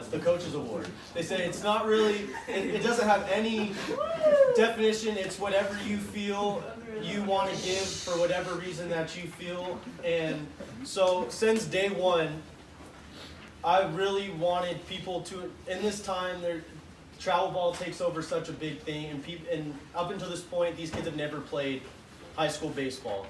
it's the Coach's Award. They say it's not really, it doesn't have any definition. It's whatever you feel you want to give for whatever reason that you feel. And so since day one, I really wanted people to, in this time, travel ball takes over such a big thing, and up until this point, these kids have never played high school baseball.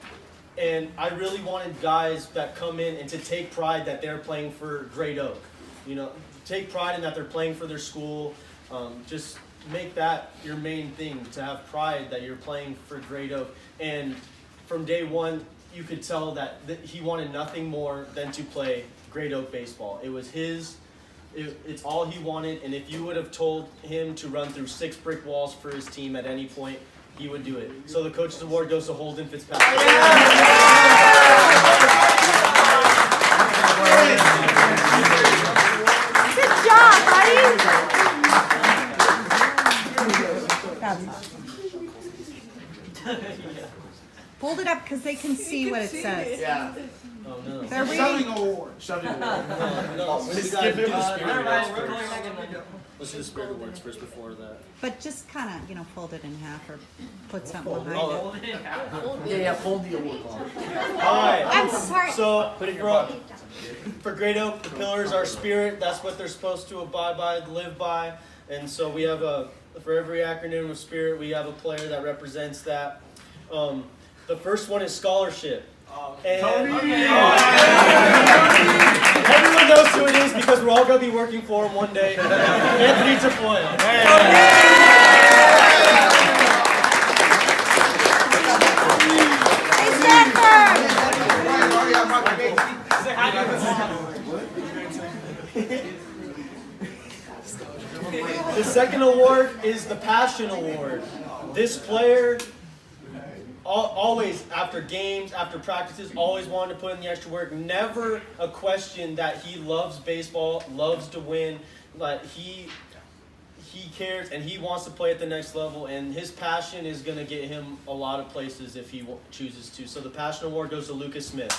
And I really wanted guys that come in and to take pride that they're playing for Great Oak. You know, take pride in that they're playing for their school. Just make that your main thing, to have pride that you're playing for Great Oak. And from day one, you could tell that he wanted nothing more than to play Great Oak baseball. It was his. It's all he wanted, and if you would have told him to run through 6 brick walls for his team at any point, he would do it. So the Coach's Award goes to Holden Fitzpatrick. Good job, buddy. Hold it up because they can see what it says. Yeah. Oh no. They're Shoving reading. award. Shoving award. No, Let's give him the spirit awards first. Let's do the spirit awards first before that. But just kind of, fold it in half or put something behind it. Yeah, fold the award. Alright. I'm sorry. So for Great Oak, the pillars are spirit. That's what they're supposed to abide by, live by. And so we have for every acronym of spirit, we have a player that represents that. The first one is scholarship. And everyone knows who it is because we're all going to be working for him one day. Anthony Tafoya. Hey, Stanford! The second award is the Passion Award. This player always, after games, after practices, always wanted to put in the extra work. Never a question that he loves baseball, loves to win. But he cares and he wants to play at the next level. And his passion is going to get him a lot of places if he chooses to. So the Passion Award goes to Lucas Smith.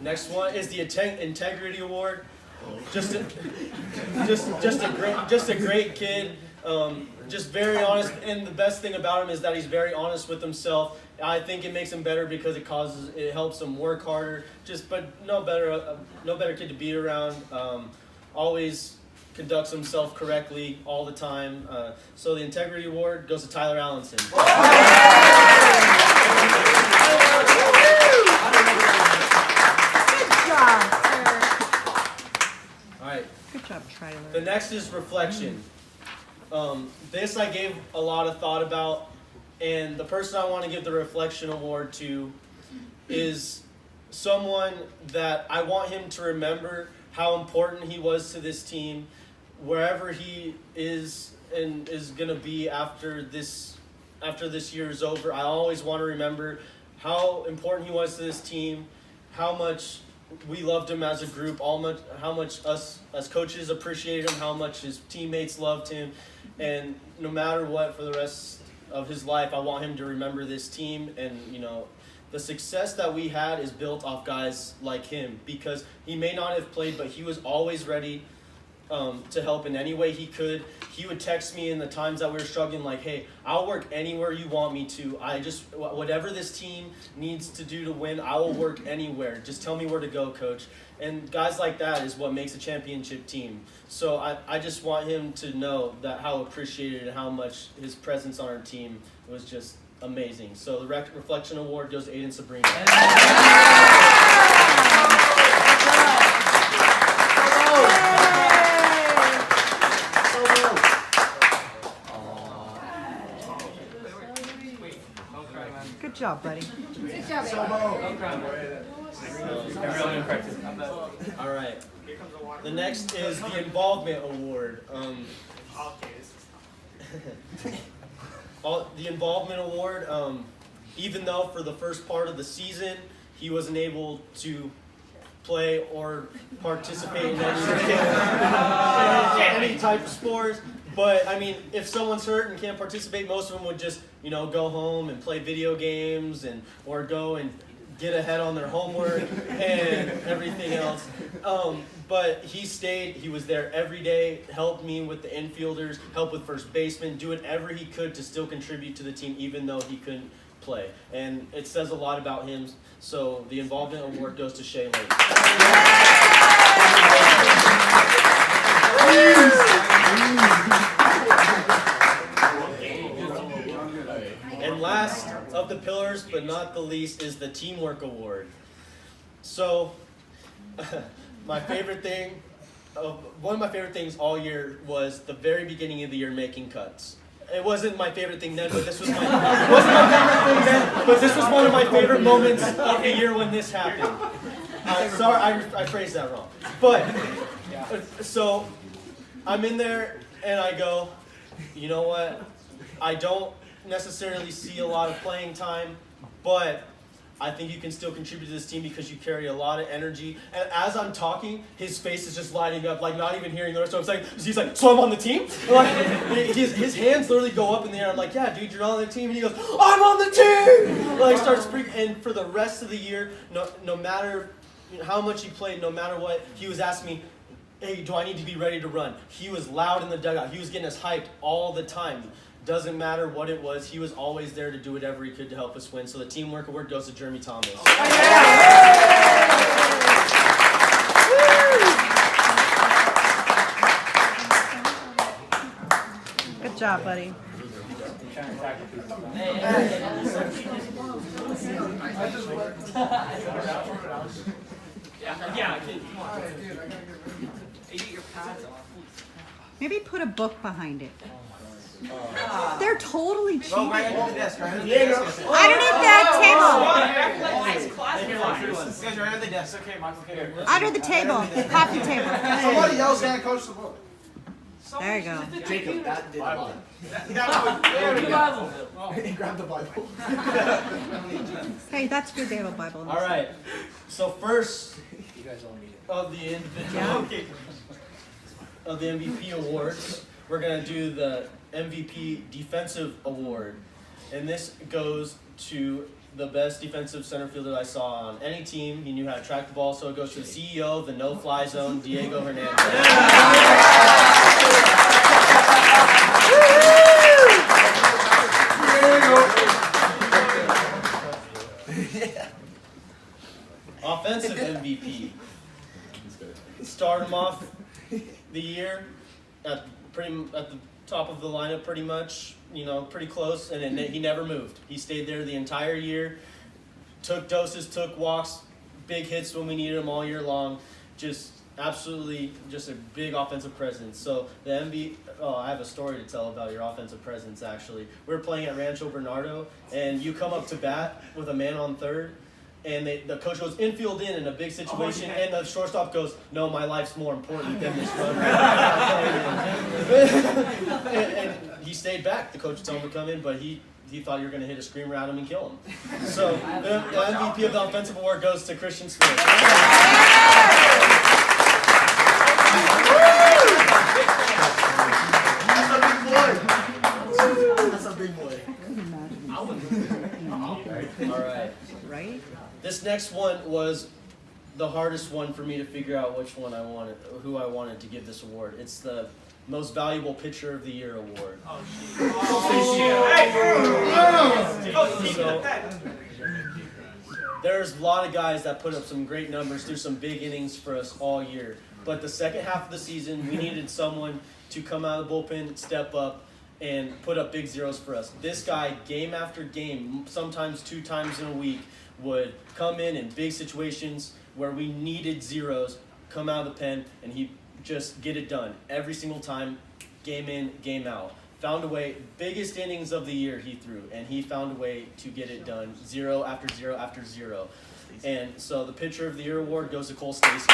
Next one is the Integrity Award. Just a great kid. Just very honest, and the best thing about him is that he's very honest with himself. I think it makes him better because it helps him work harder. But no better kid to be around. Always conducts himself correctly all the time. So the Integrity Award goes to Tyler Allenson. Good job, Tyler. The next is reflection. This I gave a lot of thought about, and the person I want to give the reflection award to is someone that I want him to remember how important he was to this team, wherever he is and is going to be after this year is over. I always want to remember how important he was to this team, how much we loved him as a group, how much us as coaches appreciated him, how much his teammates loved him, and no matter what for the rest of his life, I want him to remember this team. And the success that we had is built off guys like him, because he may not have played, but he was always ready to help in any way he could. He would text me in the times that we were struggling, like, hey, I'll work anywhere you want me to. Whatever this team needs to do to win, I will work anywhere. Just tell me where to go, coach. And guys like that is what makes a championship team. So I just want him to know that how appreciated and how much his presence on our team was just amazing. So the Reflection Award goes to Aiden Sabrina. Good job, buddy. Good job, All right. The next is the Involvement Award. The Involvement Award, even though for the first part of the season he wasn't able to play or participate in any type of sports, But I mean, if someone's hurt and can't participate, most of them would just, go home and play video games or go and get ahead on their homework and everything else. But he stayed. He was there every day, helped me with the infielders, helped with first baseman, do whatever he could to still contribute to the team, even though he couldn't play. And it says a lot about him. So the involvement award goes to Shay Lake. And last of the pillars, but not the least, is the Teamwork Award. So, one of my favorite things all year was the very beginning of the year making cuts. It wasn't my favorite thing then, but this was it wasn't my favorite thing then, but this was one of my favorite moments of the year when this happened. Sorry, I phrased that wrong. But, so, I'm in there and I go, you know what? I don't necessarily see a lot of playing time, but I think you can still contribute to this team because you carry a lot of energy. And as I'm talking, his face is just lighting up, like not even hearing the rest. So he's like, so I'm on the team? Like, his hands literally go up in the air. I'm like, yeah, dude, you're on the team. And he goes, I'm on the team! Like, starts freaking. And for the rest of the year, no matter how much he played, no matter what, he was asking me, hey, do I need to be ready to run? He was loud in the dugout. He was getting us hyped all the time. Doesn't matter what it was, he was always there to do whatever he could to help us win. So the Teamwork Award goes to Jeremy Thomas. Good job, buddy. Maybe put a book behind it. They're totally cheating. Underneath that table. Under the table. Coffee table. Somebody else can't coach the book. There you go. Jacob, that did a lot. He grabbed the Bible. Hey, that's your Bible Bible. All right. So first You guys all need it. of the of the MVP awards, we're gonna do the MVP Defensive Award, and this goes to the best defensive center fielder I saw on any team. He knew how to track the ball, so it goes to the CEO of the no-fly zone, Diego Hernandez. Offensive MVP. Start him off the year at the top of the lineup pretty much, pretty close, and he never moved. He stayed there the entire year, took doses, took walks, big hits when we needed him all year long. Just absolutely just a big offensive presence. So the I have a story to tell about your offensive presence actually. We were playing at Rancho Bernardo, and you come up to bat with a man on third, and the coach goes infield in a big situation, and the shortstop goes, no, my life's more important than this run. and he stayed back. The coach told him to come in, but he thought you were going to hit a screamer at him and kill him. So the MVP of the offensive award goes to Christian Smith. That's a big boy. All right. Right? This next one was the hardest one for me to figure out who I wanted to give this award. It's the Most Valuable Pitcher of the Year award. So, there's a lot of guys that put up some great numbers, threw some big innings for us all year. But the second half of the season, we needed someone to come out of the bullpen, step up, and put up big zeros for us. This guy, game after game, sometimes 2 times in a week, would come in big situations where we needed zeros, come out of the pen, and he just get it done every single time, game in, game out. Found a way, biggest innings of the year he threw, and he found a way to get it done, 0 after 0 after 0. And so the Pitcher of the Year award goes to Cole Stacy.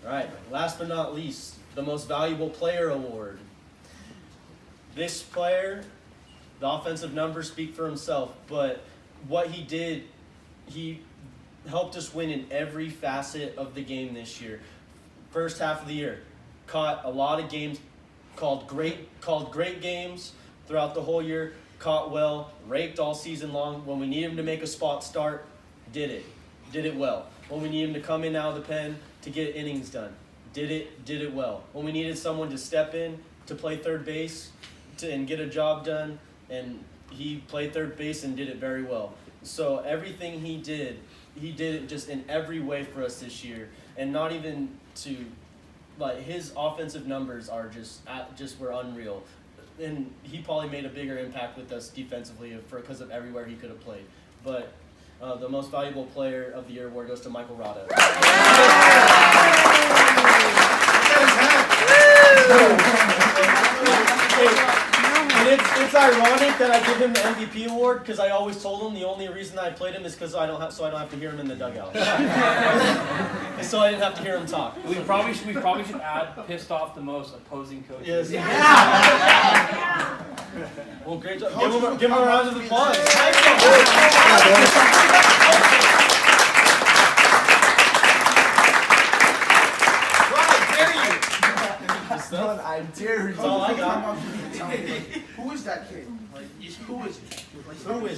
All right, last but not least, the Most Valuable Player award. This player, the offensive numbers speak for himself, but what he did, he helped us win in every facet of the game this year. First half of the year, caught a lot of games, called great games throughout the whole year, caught well, raked all season long. When we need him to make a spot start, did it well. When we need him to come in out of the pen to get innings done, did it well. When we needed someone to step in to play third base and get a job done, and he played third base and did it very well. So everything he did it just in every way for us this year, and not even to, like, his offensive numbers are just were unreal, and he probably made a bigger impact with us defensively because of everywhere he could have played. But the most valuable player of the year award goes to Michael Rada. And it's ironic that I give him the MVP award because I always told him the only reason I played him is because I don't have to hear him in the dugout. So I didn't have to hear him talk. We probably should add pissed off the most opposing coaches. Yes. Well, great job. Give him a round of applause. I dare you. That's all I got. Who is that kid? Who is it? Who is